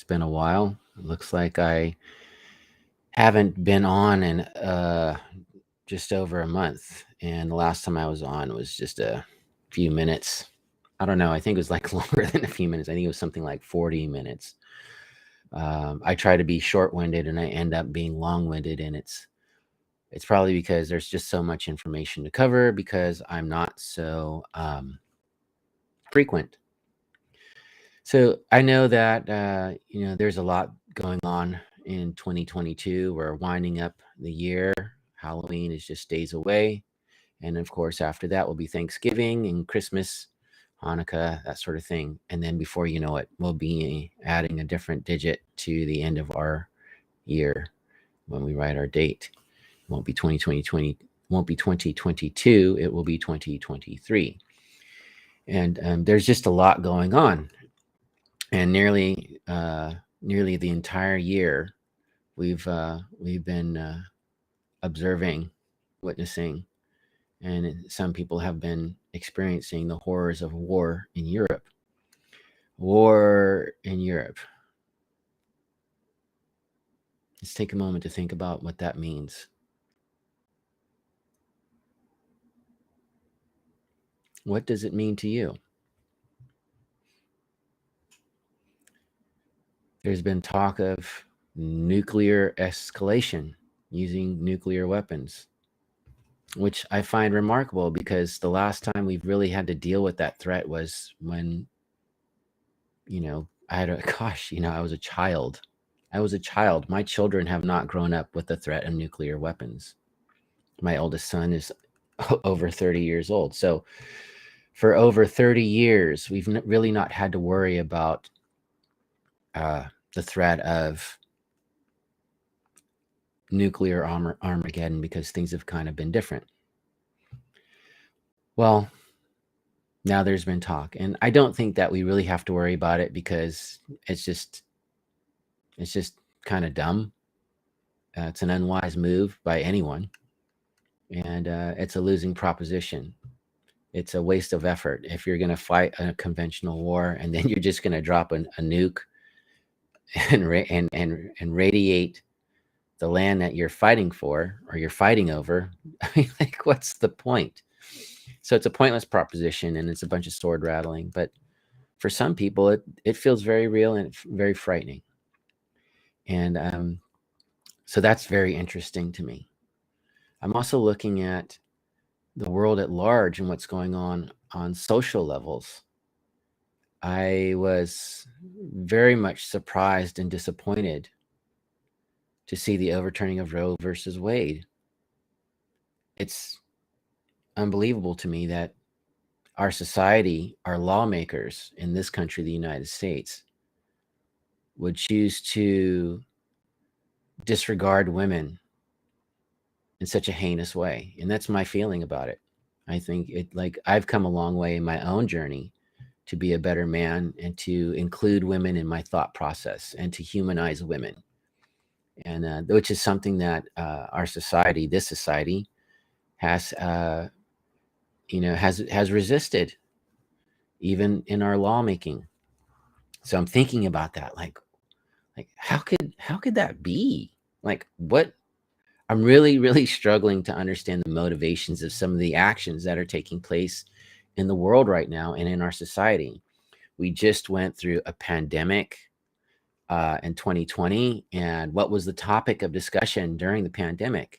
It's been a while. It looks like I haven't been on in just over a month. And the last time I was on was just a few minutes. I don't know. I think it was like longer than a few minutes. I think it was something like 40 minutes. I try to be short-winded and I end up being long-winded, and it's probably because there's just so much information to cover because I'm not so frequent. So I know that there's a lot going on in 2022. We're winding up the year. Halloween is just days away, and of course, after that will be Thanksgiving and Christmas, Hanukkah, that sort of thing. And then before you know it, we'll be adding a different digit to the end of our year when we write our date. It won't be 2020, won't be 2022. It will be 2023. And there's just a lot going on, and nearly the entire year we've been observing, witnessing, and some people have been experiencing the horrors of war in Europe. War in Europe. Let's take a moment to think about what that means. What does it mean to you? There's been talk of nuclear escalation using nuclear weapons, which I find remarkable because the last time we've really had to deal with that threat was when, I had a, gosh, I was a child. I was a child. My children have not grown up with the threat of nuclear weapons. My oldest son is over 30 years old. So for over 30 years, we've really not had to worry about the threat of nuclear Armageddon because things have kind of been different. Well, now there's been talk, and I don't think that we really have to worry about it because it's just kind of dumb. It's an unwise move by anyone, and it's a losing proposition. It's a waste of effort if you're going to fight a conventional war and then you're just going to drop a nuke and radiate the land that you're fighting for or you're fighting over. I mean, like, what's the point? So it's a pointless proposition, and it's a bunch of sword rattling. But for some people, it feels very real and very frightening. And so that's very interesting to me. I'm also looking at the world at large and what's going on social levels. I was very much surprised and disappointed to see the overturning of Roe versus Wade. It's unbelievable to me that our society, our lawmakers in this country, the United States, would choose to disregard women in such a heinous way. And that's my feeling about it. I think I've come a long way in my own journey to be a better man and to include women in my thought process and to humanize women. And which is something that our society, this society, has has resisted, even in our lawmaking. So I'm thinking about that, like how could that be? Like, what? I'm really struggling to understand the motivations of some of the actions that are taking place in the world right now and in our society. We just went through a pandemic in 2020, and what was the topic of discussion during the pandemic?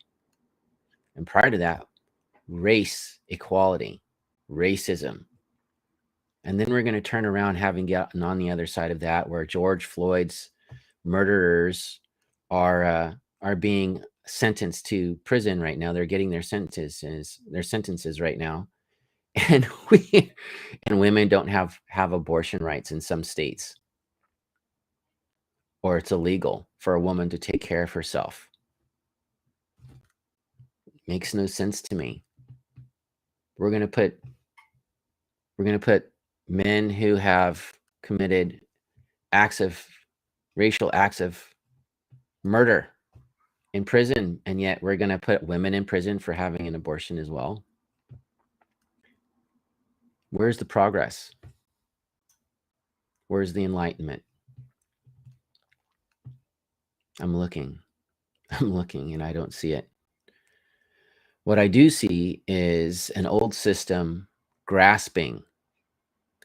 And prior to that, race equality, racism. And then we're going to turn around having gotten on the other side of that, where George Floyd's murderers are being sentenced to prison right now. They're getting their sentences right now, and women don't have abortion rights in some states, or it's illegal for a woman to take care of herself. Makes no sense to me. We're going to put men who have committed racial acts of murder in prison, and yet we're going to put women in prison for having an abortion as well. Where's the progress? Where's the enlightenment? I'm looking. I'm looking and I don't see it. What I do see is an old system grasping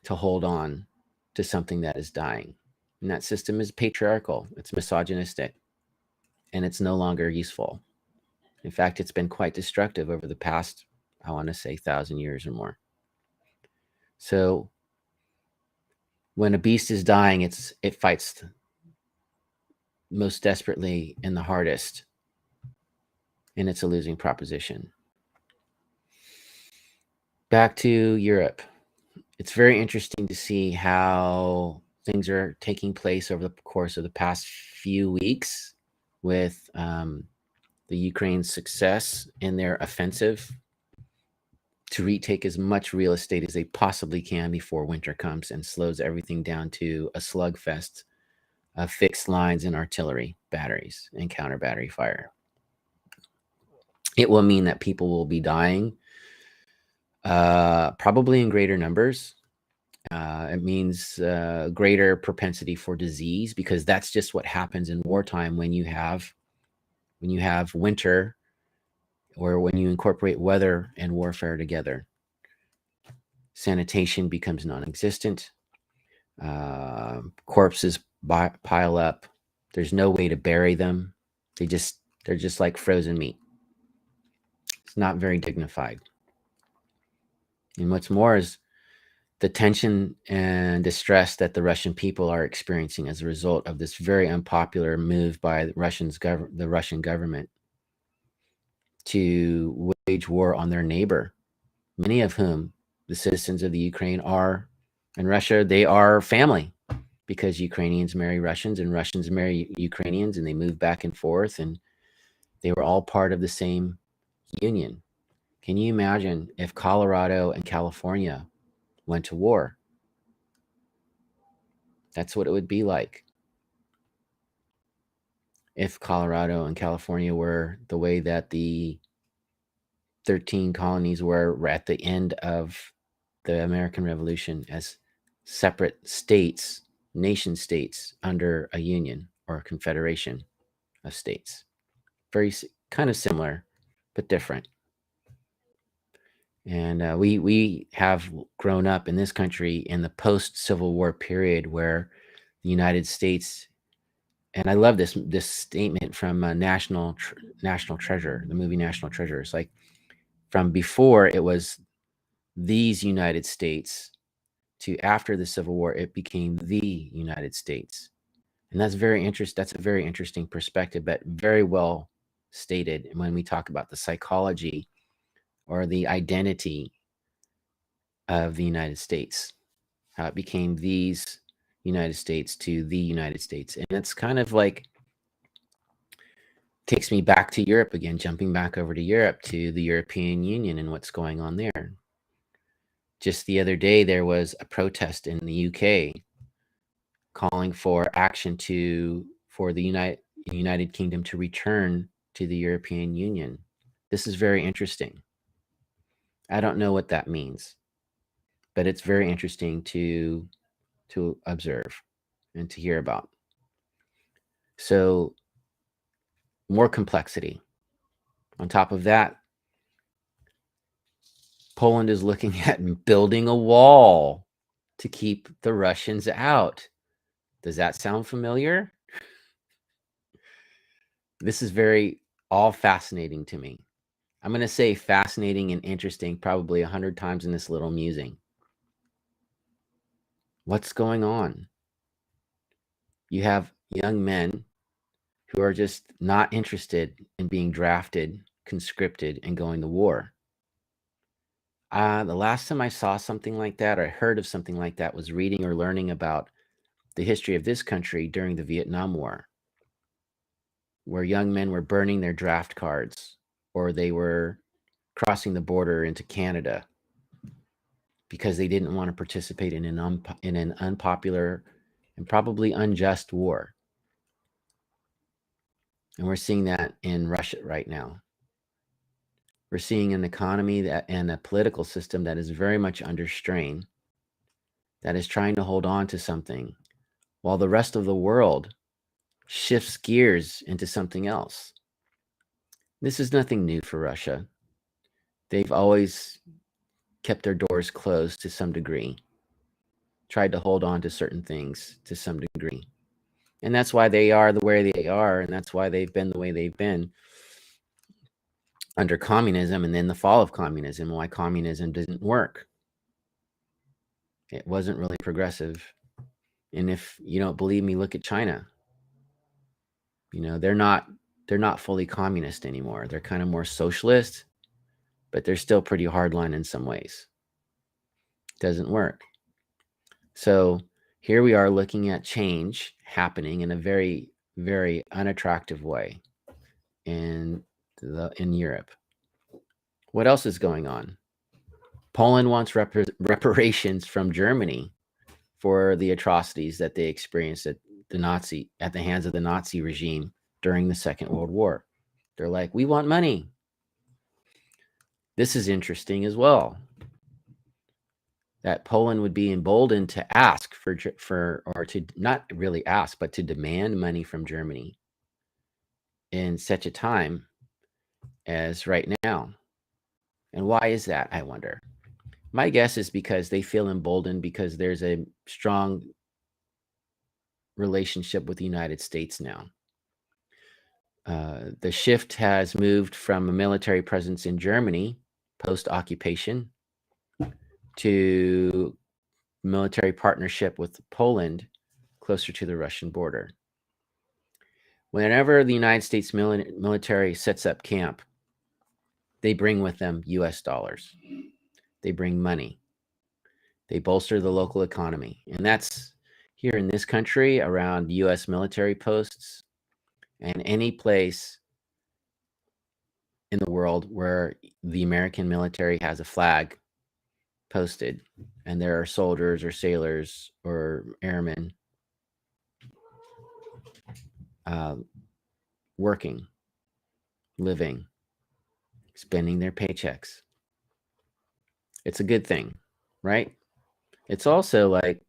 to hold on to something that is dying. And that system is patriarchal, it's misogynistic, and it's no longer useful. In fact, it's been quite destructive over the past, I want to say, 1,000 years or more. So when a beast is dying, it fights most desperately and the hardest, and it's a losing proposition. Back to Europe. It's very interesting to see how things are taking place over the course of the past few weeks with the Ukraine's success in their offensive to retake as much real estate as they possibly can before winter comes and slows everything down to a slugfest of fixed lines and artillery batteries and counter battery fire. It will mean that people will be dying, probably in greater numbers. It means greater propensity for disease, because that's just what happens in wartime when you have winter, or when you incorporate weather and warfare together. Sanitation becomes non-existent. Corpses pile up. There's no way to bury them. They're just like frozen meat. It's not very dignified. And what's more is the tension and distress that the Russian people are experiencing as a result of this very unpopular move by the Russian government to wage war on their neighbor, many of whom, the citizens of the Ukraine, are in Russia. They are family, because Ukrainians marry Russians and Russians marry Ukrainians, and they move back and forth, and they were all part of the same union. Can you imagine if Colorado and California went to war? That's what it would be like if Colorado and California were the way that the 13 colonies were at the end of the American Revolution, as separate states, nation states under a union or a confederation of states. Very kind of similar, but different. And we have grown up in this country in the post-Civil War period, where the United States, and I love this statement from National Treasure, the movie National Treasure. It's like, from before it was these United States to after the Civil War, it became the United States. And that's that's a very interesting perspective, but very well stated when we talk about the psychology or the identity of the United States, how it became these United States to the United States. And it's kind of like, takes me back to Europe again, jumping back over to Europe, to the European Union and what's going on there. Just the other day, there was a protest in the UK calling for action for the United Kingdom to return to the European Union. This is very interesting. I don't know what that means, but it's very interesting to observe and to hear about. So, more complexity. On top of that, Poland is looking at building a wall to keep the Russians out. Does that sound familiar? This is very all fascinating to me. I'm going to say fascinating and interesting probably 100 times in this little musing. What's going on? You have young men who are just not interested in being drafted, conscripted, and going to war. The last time I saw something like that, or I heard of something like that, was reading or learning about the history of this country during the Vietnam War, where young men were burning their draft cards, or they were crossing the border into Canada because they didn't want to participate in an unpopular and probably unjust war. And we're seeing that in Russia right now. We're seeing an economy and a political system that is very much under strain, that is trying to hold on to something, while the rest of the world shifts gears into something else. This is nothing new for Russia. They've always kept their doors closed to some degree, tried to hold on to certain things to some degree. And that's why they are the way they are, and that's why they've been the way they've been under communism and then the fall of communism, why communism didn't work. It wasn't really progressive. And if you don't believe me, look at China. They're not fully communist anymore. They're kind of more socialist, but they're still pretty hardline in some ways. Doesn't work. So here we are looking at change happening in a very, very unattractive way in Europe. What else is going on? Poland wants reparations from Germany for the atrocities that they experienced at the hands of the Nazi regime during the Second World War. They're like, we want money. This is interesting as well. That Poland would be emboldened to ask or to not really ask, but to demand money from Germany in such a time as right now. And why is that, I wonder? My guess is because they feel emboldened because there's a strong relationship with the United States now. The shift has moved from a military presence in Germany post-occupation to military partnership with Poland closer to the Russian border. Whenever the United States military sets up camp, they bring with them US dollars. They bring money. They bolster the local economy. And that's here in this country around US military posts and any place in the world where the American military has a flag posted and there are soldiers or sailors or airmen working, living, spending their paychecks. It's a good thing, right? It's also like,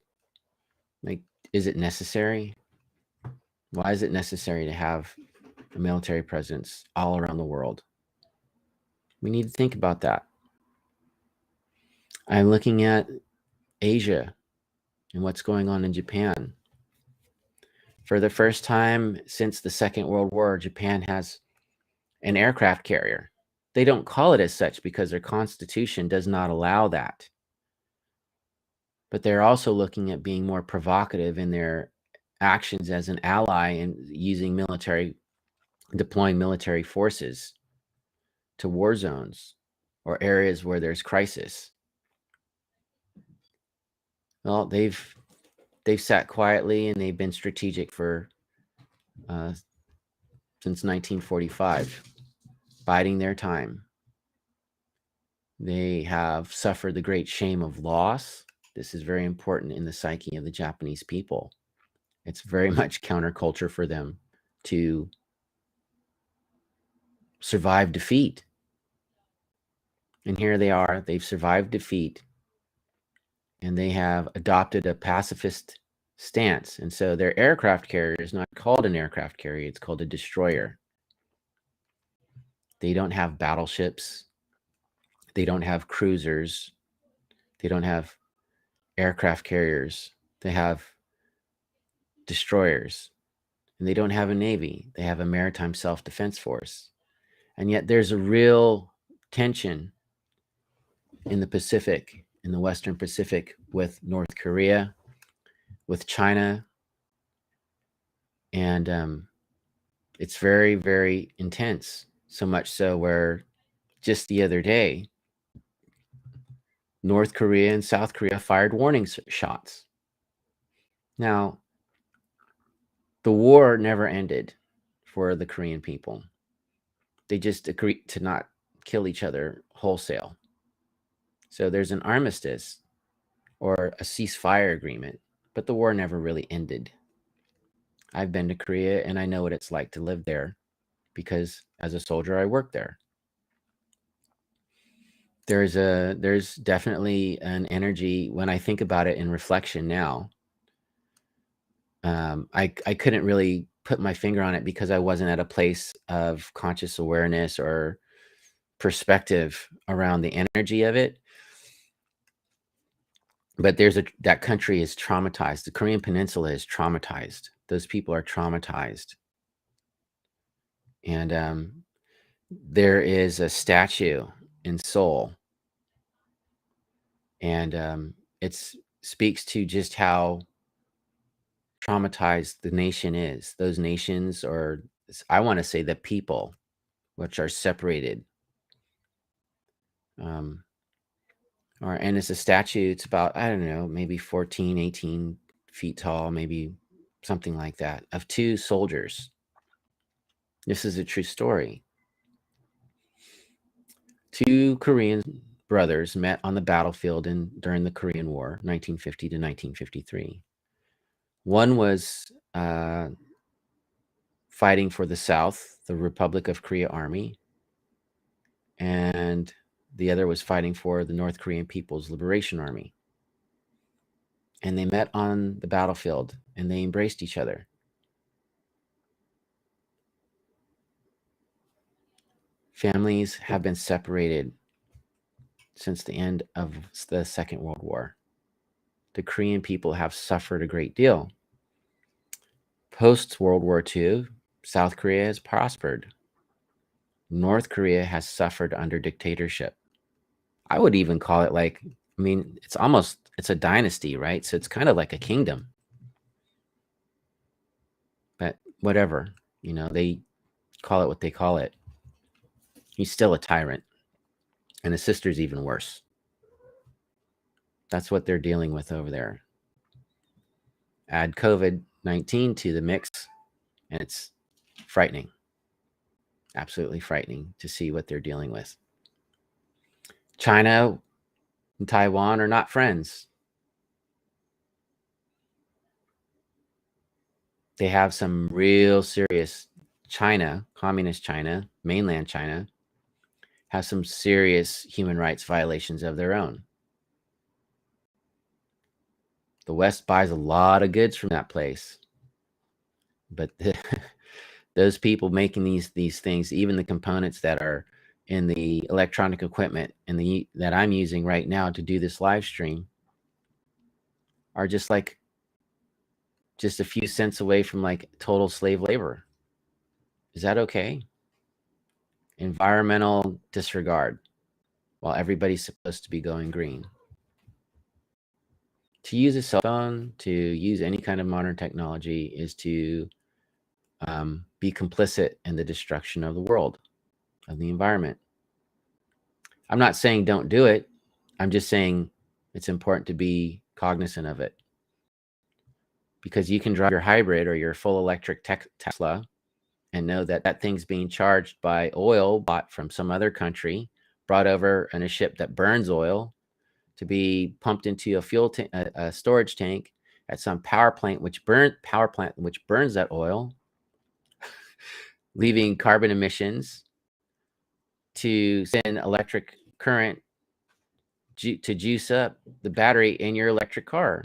is it necessary? Why is it necessary to have a military presence all around the world? We need to think about that. I'm looking at Asia and what's going on in Japan. For the first time since the Second World War, Japan has an aircraft carrier. They don't call it as such because their constitution does not allow that. But they're also looking at being more provocative in their actions as an ally and deploying military forces to war zones or areas where there's crisis. Well, they've sat quietly and they've been strategic for since 1945, biding their time. They have suffered the great shame of loss. This is very important in the psyche of the Japanese people. It's very much counterculture for them to survive defeat. And here they are, they've survived defeat, and they have adopted a pacifist stance. And so their aircraft carrier is not called an aircraft carrier, it's called a destroyer. They don't have battleships. They don't have cruisers. They don't have aircraft carriers. They have destroyers. And they don't have a navy. They have a maritime self-defense force. And yet there's a real tension in the Pacific, in the Western Pacific, with North Korea, with China. And it's very, very intense. So much so where just the other day, North Korea and South Korea fired warning shots. Now, the war never ended for the Korean people. They just agreed to not kill each other wholesale. So there's an armistice or a ceasefire agreement, but the war never really ended. I've been to Korea and I know what it's like to live there because as a soldier, I worked there. There's definitely an energy when I think about it in reflection now. I couldn't really put my finger on it because I wasn't at a place of conscious awareness or perspective around the energy of it. But that country is traumatized. The Korean Peninsula is traumatized. Those people are traumatized. And there is a statue in Seoul, and it speaks to just how traumatized the nation is. Those nations, or I want to say the people, which are separated. And it's a statue. It's about, I don't know, maybe 14, 18 feet tall, maybe something like that, of two soldiers. This is a true story. Two Korean brothers met on the battlefield during the Korean War, 1950 to 1953. One was fighting for the South, the Republic of Korea Army, and the other was fighting for the North Korean People's Liberation Army. And they met on the battlefield, and they embraced each other. Families have been separated since the end of the Second World War. The Korean people have suffered a great deal. Post-World War II, South Korea has prospered. North Korea has suffered under dictatorship. I would even call it it's a dynasty, right? So it's kind of like a kingdom. But whatever, they call it what they call it. He's still a tyrant. And his sister's even worse. That's what they're dealing with over there. Add COVID-19 to the mix, and it's frightening. Absolutely frightening to see what they're dealing with. China and Taiwan are not friends. They have some real serious China, communist China, mainland China, has some serious human rights violations of their own. The West buys a lot of goods from that place. But those people making these things, even the components that are in the electronic equipment that I'm using right now to do this live stream, are just a few cents away from total slave labor. Is that okay? Environmental disregard while everybody's supposed to be going green. To use a cell phone, to use any kind of modern technology, is to be complicit in the destruction of the world, of the environment. I'm not saying don't do it. I'm just saying it's important to be cognizant of it. Because you can drive your hybrid or your full electric Tesla and know that that thing's being charged by oil bought from some other country, brought over in a ship that burns oil, to be pumped into a storage tank at some power plant which burns that oil, leaving carbon emissions, to send electric current to juice up the battery in your electric car.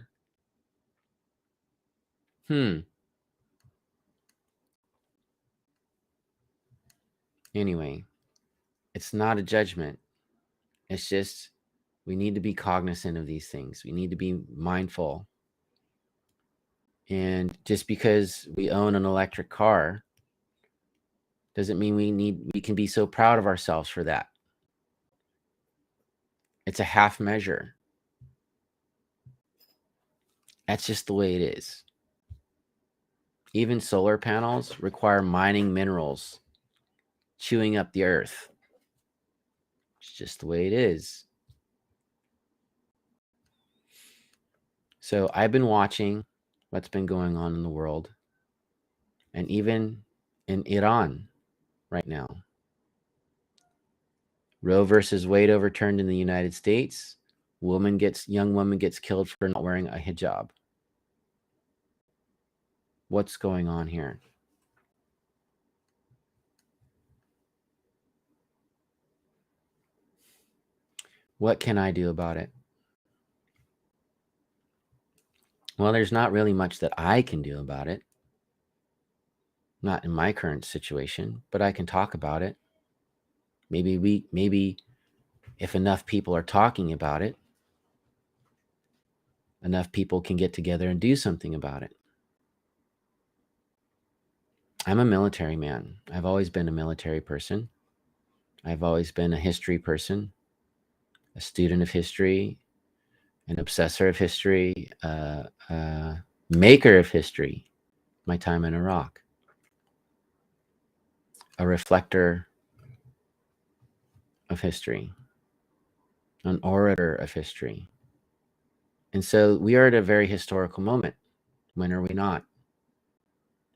Anyway, it's not a judgment. It's just we need to be cognizant of these things. We need to be mindful. And just because we own an electric car doesn't mean we can be so proud of ourselves for that. It's a half measure. That's just the way it is. Even solar panels require mining minerals, chewing up the earth. It's just the way it is. So I've been watching what's been going on in the world, and even in Iran right now. Roe versus Wade overturned in the United States. Young woman gets killed for not wearing a hijab. What's going on here? What can I do about it? Well, there's not really much that I can do about it. Not in my current situation, but I can talk about it. Maybe if enough people are talking about it, enough people can get together and do something about it. I'm a military man. I've always been a military person. I've always been a history person, a student of history, an obsessor of history, maker of history, my time in Iraq, a reflector of history, an orator of history. And so we are at a very historical moment. When are we not?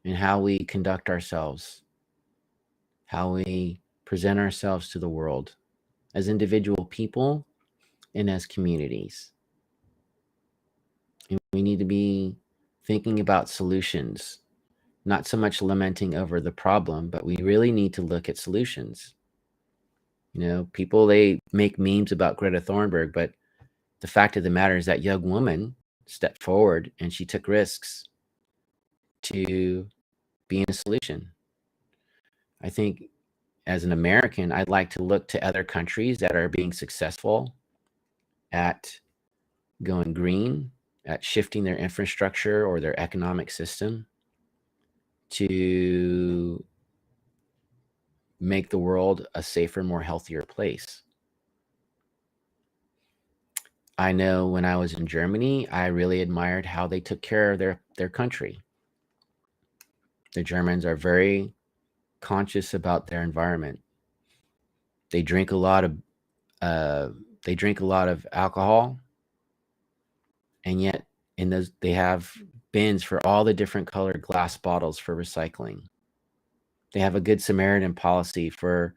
In how we conduct ourselves, how we present ourselves to the world as individual people and as communities. And we need to be thinking about solutions, not so much lamenting over the problem, but we really need to look at solutions. You know, people, they make memes about Greta Thunberg, but the fact of the matter is that young woman stepped forward and she took risks to be in a solution. I think as an American, I'd like to look to other countries that are being successful at going green, at shifting their infrastructure or their economic system to make the world a safer, more healthier place. I know when I was in Germany, I really admired how they took care of their country. The Germans are very conscious about their environment. They drink a lot of uh, they drink a lot of alcohol, and yet in those they have bins for all the different colored glass bottles for recycling. They have a good Samaritan policy for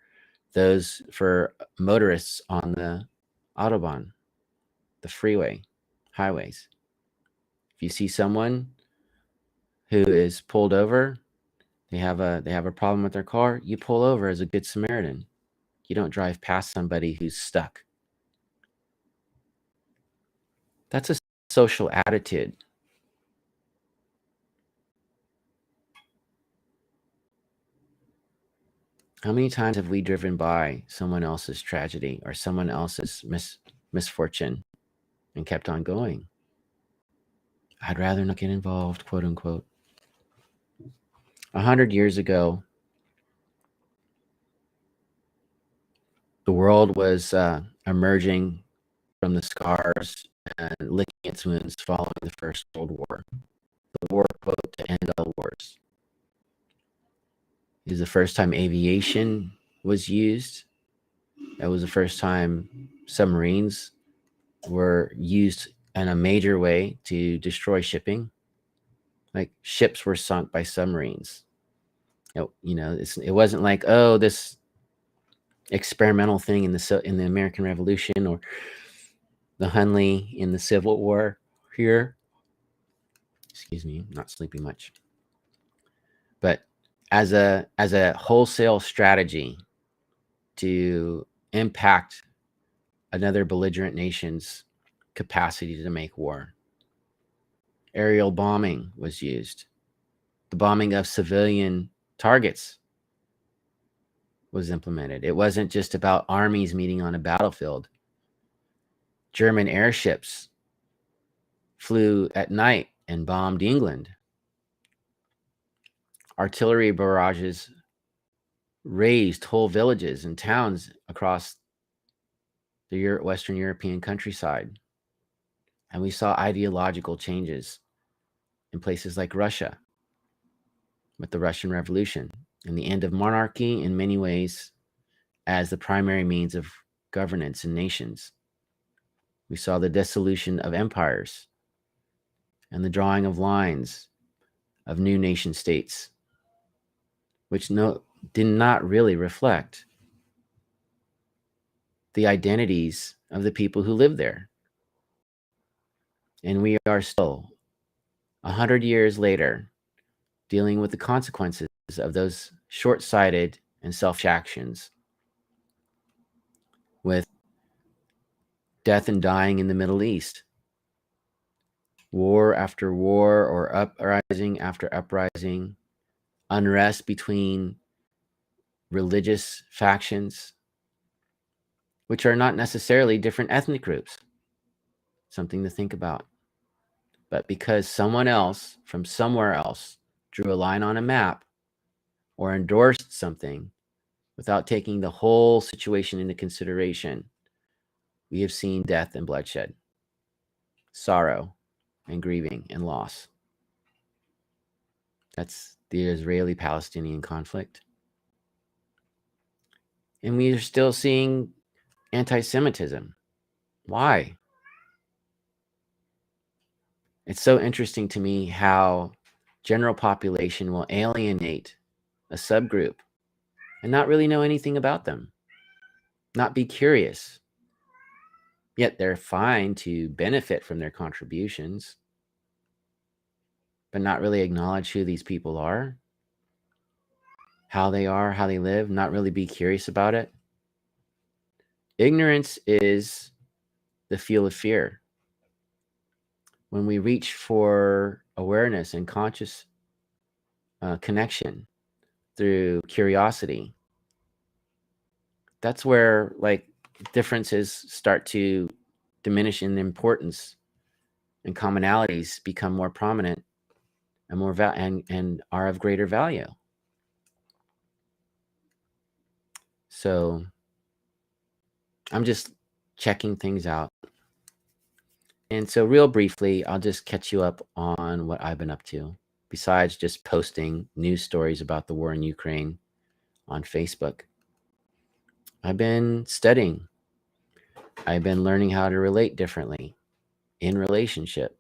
motorists on the autobahn, the freeway, highways. If you see someone who is pulled over, they have a problem with their car, you pull over as a good Samaritan. You don't drive past somebody who's stuck. That's a social attitude. How many times have we driven by someone else's tragedy or someone else's misfortune and kept on going? I'd rather not get involved, quote unquote. 100 years ago, the world was emerging from the scars and licking its wounds following the First World War. The war, quote, to end all wars. It was the first time aviation was used. That was the first time submarines were used in a major way to destroy shipping. Like ships were sunk by submarines. It wasn't like, oh, this experimental thing in the American Revolution or the Hunley in the Civil War here. Excuse me, I'm not sleeping much. But as a wholesale strategy to impact another belligerent nation's capacity to make war, aerial bombing was used. The bombing of civilian targets was implemented. It wasn't just about armies meeting on a battlefield. German airships flew at night and bombed England. Artillery barrages razed whole villages and towns across the Western European countryside. And we saw ideological changes in places like Russia with the Russian Revolution and the end of monarchy in many ways as the primary means of governance in nations. We saw the dissolution of empires and the drawing of lines of new nation states, which did not really reflect the identities of the people who lived there. And we are still, 100 years later, dealing with the consequences of those short-sighted and selfish actions, with death and dying in the Middle East, war after war or uprising after uprising, unrest between religious factions, which are not necessarily different ethnic groups. Something to think about. But because someone else from somewhere else drew a line on a map or endorsed something without taking the whole situation into consideration, we have seen death and bloodshed, sorrow and grieving and loss. That's the Israeli-Palestinian conflict. And we are still seeing anti-Semitism. Why? It's so interesting to me how general population will alienate a subgroup and not really know anything about them, not be curious. Yet they're fine to benefit from their contributions, but not really acknowledge who these people are, how they live, not really be curious about it. Ignorance is the fuel of fear. When we reach for awareness and conscious connection through curiosity, that's where like differences start to diminish in importance and commonalities become more prominent and more and are of greater value. So I'm just checking things out. And so real briefly, I'll just catch you up on what I've been up to, besides just posting news stories about the war in Ukraine on Facebook. I've been studying. I've been learning how to relate differently in relationship.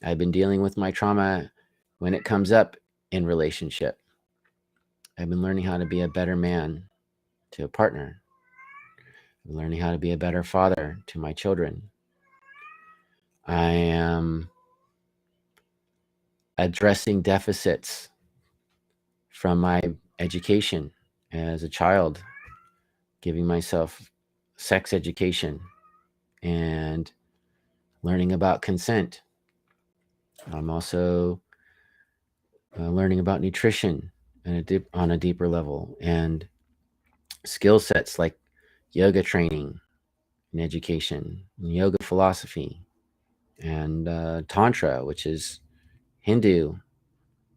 I've been dealing with my trauma when it comes up in relationship. I've been learning how to be a better man to a partner. I'm learning how to be a better father to my children. I am addressing deficits from my education as a child, giving myself sex education and learning about consent. I'm also learning about nutrition on a deeper level and skill sets like yoga training and education, and yoga philosophy, and Tantra, which is Hindu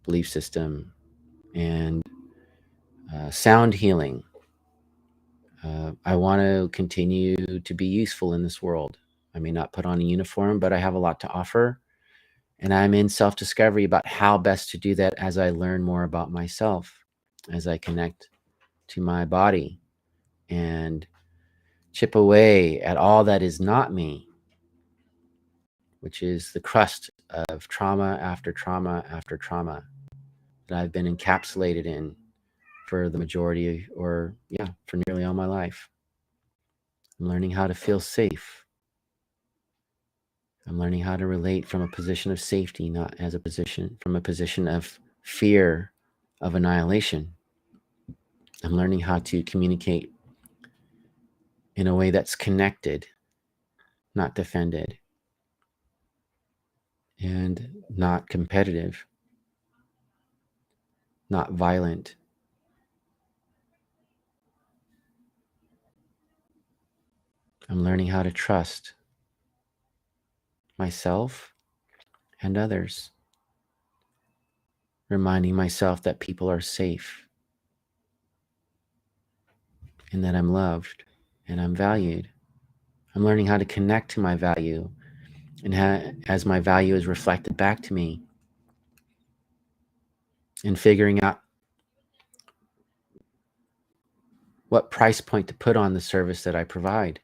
belief system, and sound healing. I want to continue to be useful in this world. I may not put on a uniform, but I have a lot to offer. And I'm in self-discovery about how best to do that as I learn more about myself, as I connect to my body and chip away at all that is not me, which is the crust of trauma after trauma after trauma that I've been encapsulated in for the majority for nearly all my life. I'm learning how to feel safe. I'm learning how to relate from a position of safety, not from a position of fear of annihilation. I'm learning how to communicate in a way that's connected, not defended, and not competitive, not violent. I'm learning how to trust myself and others, reminding myself that people are safe and that I'm loved and I'm valued. I'm learning how to connect to my value and as my value is reflected back to me, and figuring out what price point to put on the service that I provide,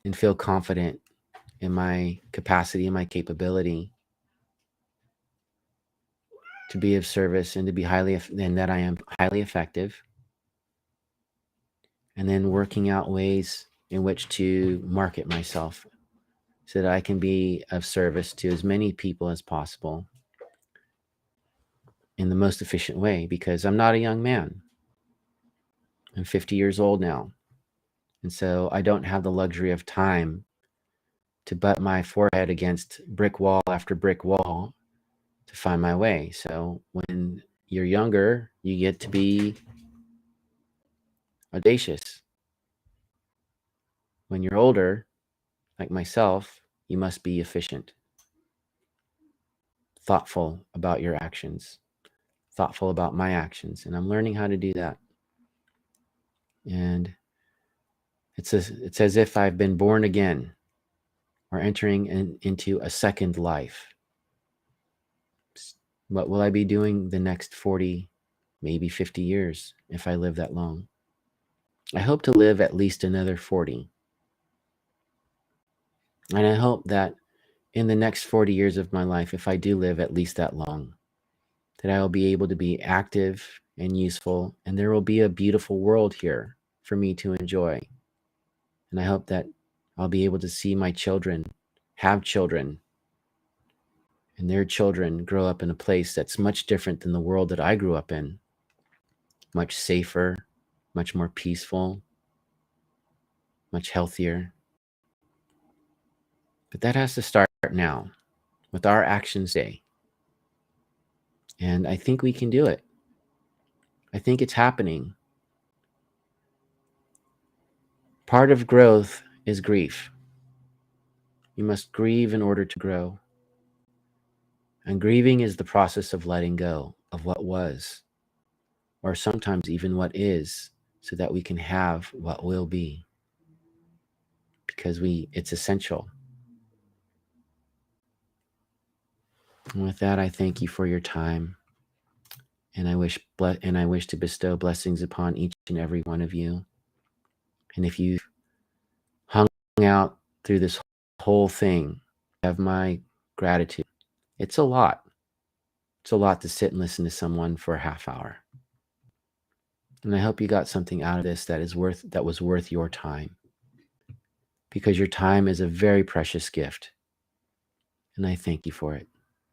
and feel confident in my capacity and my capability to be of service and that I am highly effective. And then working out ways in which to market myself so that I can be of service to as many people as possible in the most efficient way, because I'm not a young man. I'm 50 years old now. And so I don't have the luxury of time to butt my forehead against brick wall after brick wall to find my way. So when you're younger, you get to be audacious. When you're older, like myself, you must be efficient, thoughtful about your actions, thoughtful about my actions. And I'm learning how to do that. And it's as if I've been born again or entering into a second life. What will I be doing the next 40, maybe 50 years if I live that long? I hope to live at least another 40. And I hope that in the next 40 years of my life, if I do live at least that long, that I will be able to be active and useful, and there will be a beautiful world here for me to enjoy. And I hope that I'll be able to see my children have children and their children grow up in a place that's much different than the world that I grew up in, much safer, much more peaceful, much healthier. But that has to start now with our actions today. And I think we can do it. I think it's happening. Part of growth is grief. You must grieve in order to grow. And grieving is the process of letting go of what was, or sometimes even what is, so that we can have what will be. Because it's essential. And with that, I thank you for your time. And I wish to bestow blessings upon each and every one of you. And if you've hung out through this whole thing, have my gratitude. It's a lot. It's a lot to sit and listen to someone for a half hour. And I hope you got something out of this that was worth your time. Because your time is a very precious gift. And I thank you for it.